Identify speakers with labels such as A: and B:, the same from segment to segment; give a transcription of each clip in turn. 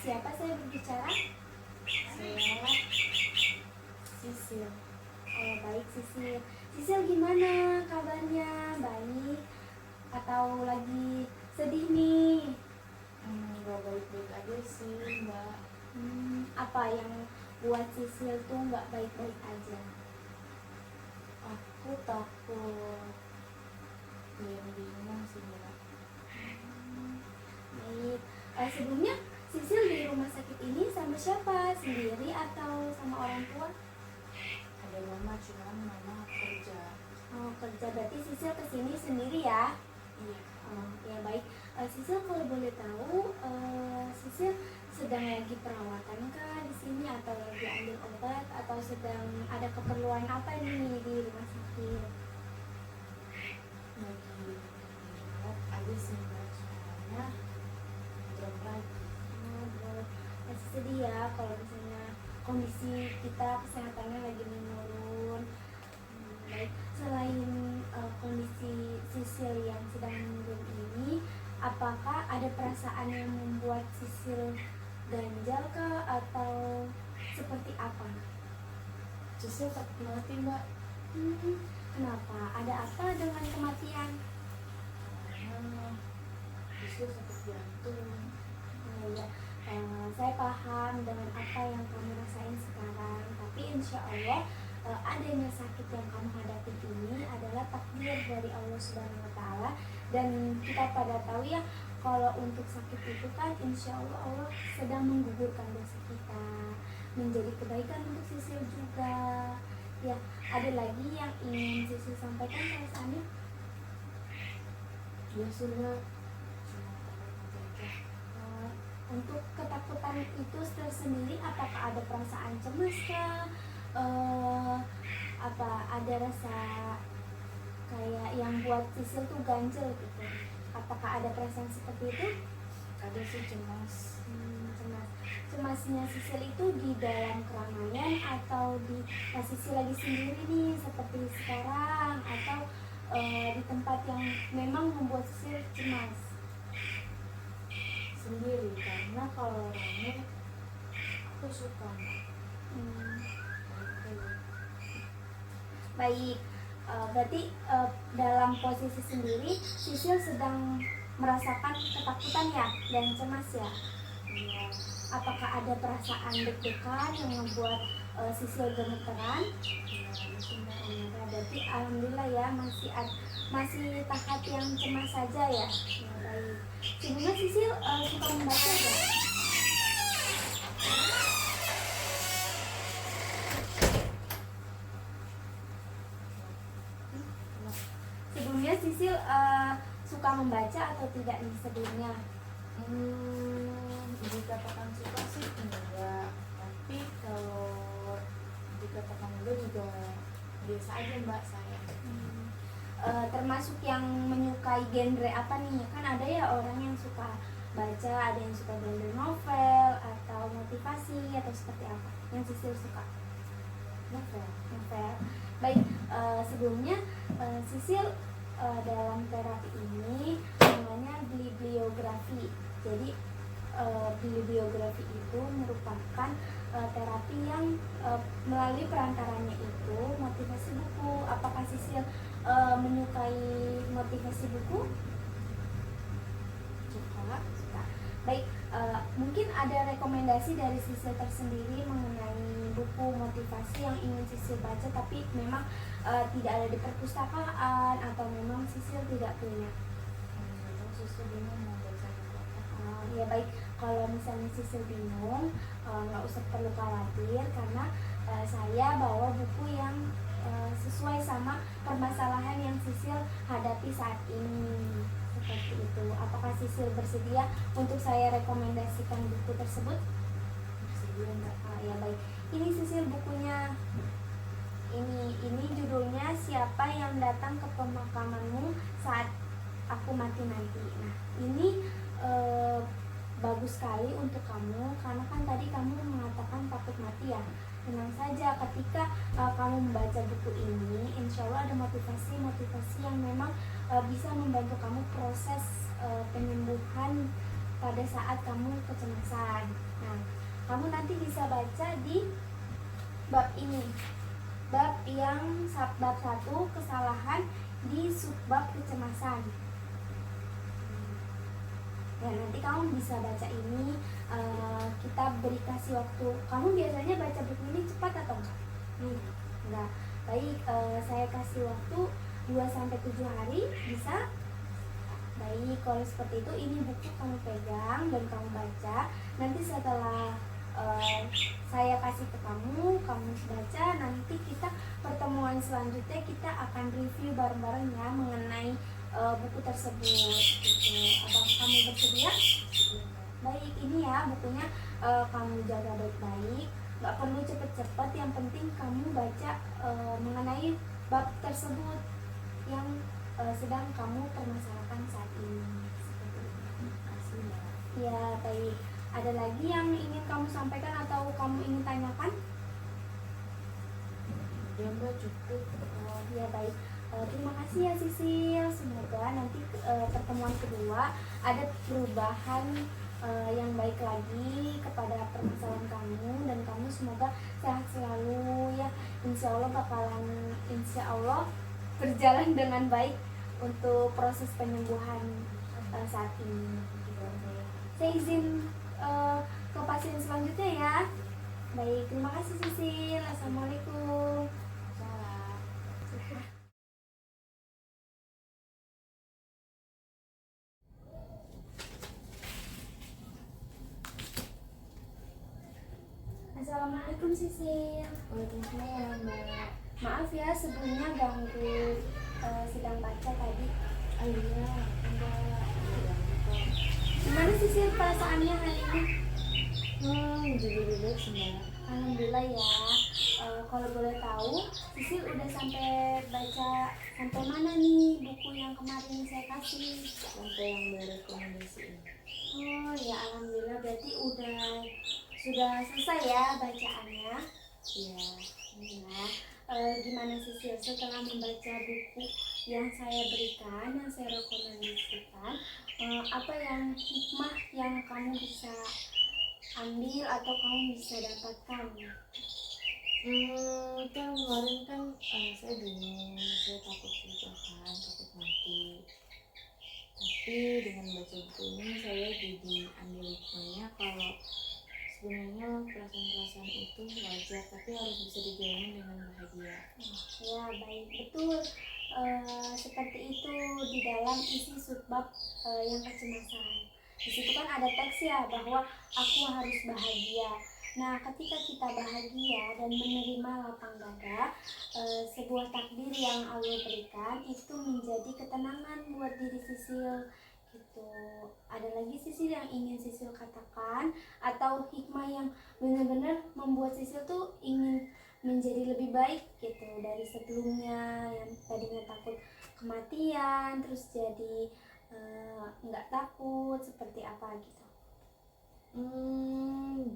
A: siapa saya berbicara?
B: Saya Sisil.
A: Oh, baik Sisil. Sisil gimana kabarnya? Baik atau lagi sedih nih?
B: Gak baik-baik aja sih Mbak.
A: Apa yang buat Sisil tuh nggak baik-baik aja?
B: Aku takut bingung sih Mbak.
A: Baik. Sebelumnya Sisil di rumah sakit ini sama siapa? Sendiri atau sama orang tua?
B: Ada mama, cuman mama kerja.
A: Oh, kerja, berarti Sisil kesini sendiri ya?
B: Iya.
A: Oh, ya baik. Sisil kalau boleh tahu, Sisil sedang lagi perawatan kah di sini atau lagi ambil obat atau sedang ada keperluan apa nih di rumah sakit?
B: Lagi lihat aja sih Mbak, soalnya drop lagi.
A: Oh, bro. Masih sedih ya kalau misalnya kondisi kita kesehatannya lagi menurun. Baik, selain kondisi Sisil yang sedang menurun ini, apakah ada perasaan yang membuat Sisil ganjal kah atau seperti apa?
B: Sisil takut mati Mbak.
A: Kenapa? Ada apa dengan kematian?
B: Karena Sisil sakit jantung.
A: Ya, saya paham dengan apa yang kamu rasain sekarang, tapi insya Allah adanya sakit yang kamu hadapi ini adalah takdir dari Allah Subhanahu Wa Taala, dan kita pada tahu ya kalau untuk sakit itu kan insya Allah Allah sedang menggugurkan dosa kita menjadi kebaikan untuk Sisil juga. Ya, ada lagi yang ingin Sisil sampaikan perasaannya?
B: Iya sih Mbak, cuma takut mati aja.
A: Untuk ketakutan itu tersendiri, apakah ada perasaan cemas kah? Apa ada rasa kayak yang buat Sisil tuh ganjel gitu? Apakah ada perasaan seperti itu?
B: Ada sih cemas.
A: Cemas. Cemasnya Sisil itu di dalam keramaian atau di pas Sisil lagi sendiri nih seperti sekarang, atau di tempat yang memang membuat Sisil cemas?
B: Sendiri, karena kalau rame aku suka
A: Baik, berarti dalam posisi sendiri Sisil sedang merasakan ketakutan ya dan cemas ya.
B: Iya.
A: Apakah ada perasaan deg-degan yang membuat Sisil gemeteran? Nah, berarti alhamdulillah ya masih tahap yang cemas saja ya. Ya baik. Sebelumnya Sisil suka membaca ya? Sebelumnya Sisil suka membaca atau tidak nih sebelumnya?
B: Dikatakan suka sih enggak, tapi kalau dikatakan enggak juga biasa aja Mbak saya.
A: Termasuk yang menyukai genre apa nih? Kan ada ya orang yang suka baca, ada yang suka genre novel atau motivasi atau seperti apa yang Sisil suka? Novel. Baik, sebelumnya Sisil dalam terapi ini namanya bibliografi. Jadi bibliografi itu merupakan terapi yang melalui perantaranya itu motivasi buku. Apakah Sisil menyukai motivasi buku?
B: Suka.
A: Baik, mungkin ada rekomendasi dari Sisil tersendiri mengenai buku motivasi yang ingin Sisil baca tapi memang tidak ada di perpustakaan atau memang Sisil tidak punya?
B: Sisil bingung mau baca buku apa.
A: Ya baik, kalau misalnya Sisil bingung nggak usah perlu khawatir karena saya bawa buku yang sesuai sama permasalahan yang Sisil hadapi saat ini. Seperti itu. Apakah Sisil bersedia untuk saya rekomendasikan buku tersebut?
B: Bersedia Mbak.
A: Ya baik. Ini Sisil bukunya. Ini judulnya Siapa Yang Datang ke Pemakamanmu Saat Aku Mati Nanti. Nah, ini bagus sekali untuk kamu karena kan tadi kamu mengatakan takut mati ya. Tenang saja, ketika kamu membaca buku ini, insya Allah ada motivasi yang memang bisa membantu kamu proses penyembuhan pada pada saat kamu kecemasan. Nah, kamu nanti bisa baca di bab ini, bab 1 kesalahan di subbab kecemasan. Ya, nanti kamu bisa baca ini. Kita beri kasih waktu. Kamu biasanya baca buku ini cepat atau enggak? Enggak. Baik, saya kasih waktu 2-7 hari, bisa? Baik, kalau seperti itu ini buku kamu pegang dan kamu baca. Nanti setelah saya kasih ke kamu baca. Nanti kita pertemuan selanjutnya kita akan review bareng-bareng ya mengenai buku tersebut. Gitu. Apakah kamu bersedia? Baik, ini ya bukunya, kamu jaga baik-baik. Gak perlu cepet-cepet, yang penting kamu baca mengenai bab tersebut yang sedang kamu permasalahkan saat ini.
B: Terima kasih Mbak.
A: Ya, baik. Ada lagi yang ingin kamu sampaikan atau kamu ingin tanyakan?
B: Ya Mbak, cukup.
A: Ya, baik. Terima kasih ya Sisil. Semoga nanti pertemuan kedua ada perubahan yang baik lagi kepada permasalahan kamu, dan kamu semoga sehat selalu ya. Insya Allah berjalan dengan baik untuk proses penyembuhan saat ini. Saya izin ke pasien selanjutnya ya. Baik, terima kasih Sisil. Assalamualaikum.
B: Salam.
A: Assalamualaikum Sisil.
B: Waalaikumsalam Mbak.
A: Maaf ya sebelumnya ganggu sedang baca tadi.
B: Iya, Mbak.
A: Gimana Sisil perasaannya hari ini?
B: Jadi relax Mbak.
A: Alhamdulillah ya. Kalau boleh tahu, Sisil udah sampai baca sampai mana nih buku yang kemarin saya kasih?
B: Sampai yang direkomendasiin.
A: Oh ya, alhamdulillah berarti sudah selesai ya bacaannya.
B: Iya.
A: Ya, gimana Sisil setelah membaca buku yang saya berikan, yang saya rekomendasikan, apa yang hikmah yang kamu bisa ambil atau kamu bisa dapatkan?
B: Kan kemarin kan saya bingung, saya takut juga kan, takut mati. Tapi dengan baca buku ini saya jadi ambil hikmahnya kalau sebenarnya perasaan-perasaan itu wajar, tapi harus bisa dijalani dengan bahagia.
A: Ya, baik, betul. Seperti itu di dalam isi subbab yang kecemasan. Di situ kan ada teks ya bahwa aku harus bahagia. Nah, ketika kita bahagia dan menerima lapang dada, sebuah takdir yang Allah berikan itu menjadi ketenangan buat diri Sisil gitu. Ada lagi Sisil yang ingin Sisil katakan atau hikmah yang benar-benar membuat Sisil tuh ingin menjadi lebih baik gitu dari sebelumnya, yang tadinya takut kematian terus jadi nggak takut, seperti apa gitu?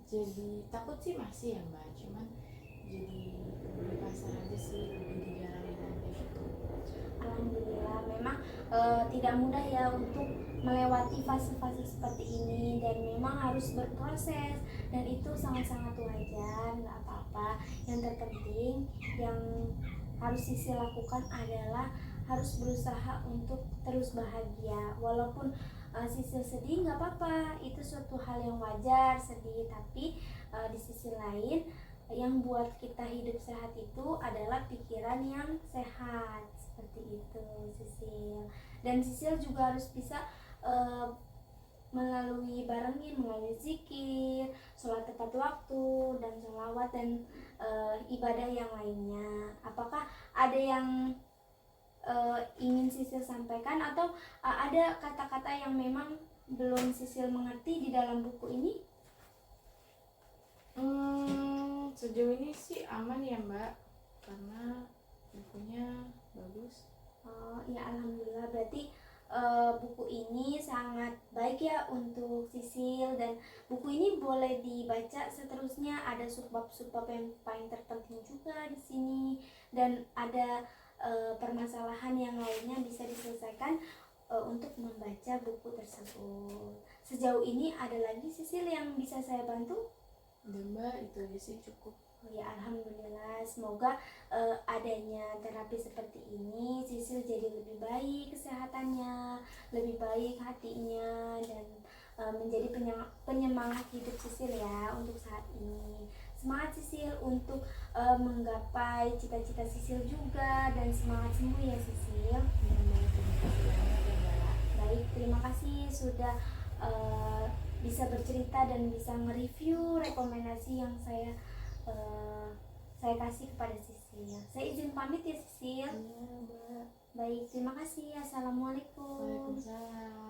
B: Jadi takut sih masih ya Mbak, cuman jadi lebih pasar aja sih, lebih dijalanin aja gitu.
A: Alhamdulillah, memang tidak mudah ya untuk melewati fase-fase seperti ini, dan memang harus berproses, dan itu sangat-sangat wajar, nggak apa-apa. Yang terpenting yang harus Sisi lakukan adalah harus berusaha untuk terus bahagia, walaupun Sisi sedih nggak apa-apa, itu suatu hal yang wajar sedih, tapi di sisi lain yang buat kita hidup sehat itu adalah pikiran yang sehat, seperti itu Sisil. Dan Sisil juga harus bisa melalui zikir, sholat tepat waktu, dan sholawat, dan ibadah yang lainnya. Apakah ada yang ingin Sisil sampaikan, atau ada kata-kata yang memang belum Sisil mengerti di dalam buku ini?
B: Sejauh ini sih aman ya Mbak, karena bukunya bagus.
A: Oh ya, alhamdulillah, berarti buku ini sangat baik ya untuk Sisil, dan buku ini boleh dibaca seterusnya. Ada subbab-subbab yang paling terpenting juga di sini, dan ada permasalahan yang lainnya bisa diselesaikan untuk membaca buku tersebut. sejauh ini ada lagi Sisil yang bisa saya bantu?
B: Udah Mbak, itu aja sih cukup.
A: Oh ya, alhamdulillah. Semoga adanya terapi seperti ini Sisil jadi lebih baik kesehatannya, lebih baik hatinya, dan menjadi penyemangat hidup Sisil ya untuk saat ini. Semangat Sisil untuk menggapai cita-cita Sisil juga, dan semangat sembuh ya Sisil. Baik, terima kasih sudah bisa bercerita dan bisa nge-review rekomendasi yang saya kasih kepada Sisil. Saya izin pamit ya Sisil.
B: Iya Mbak.
A: Baik, terima kasih. Assalamualaikum.
B: Waalaikumsalam.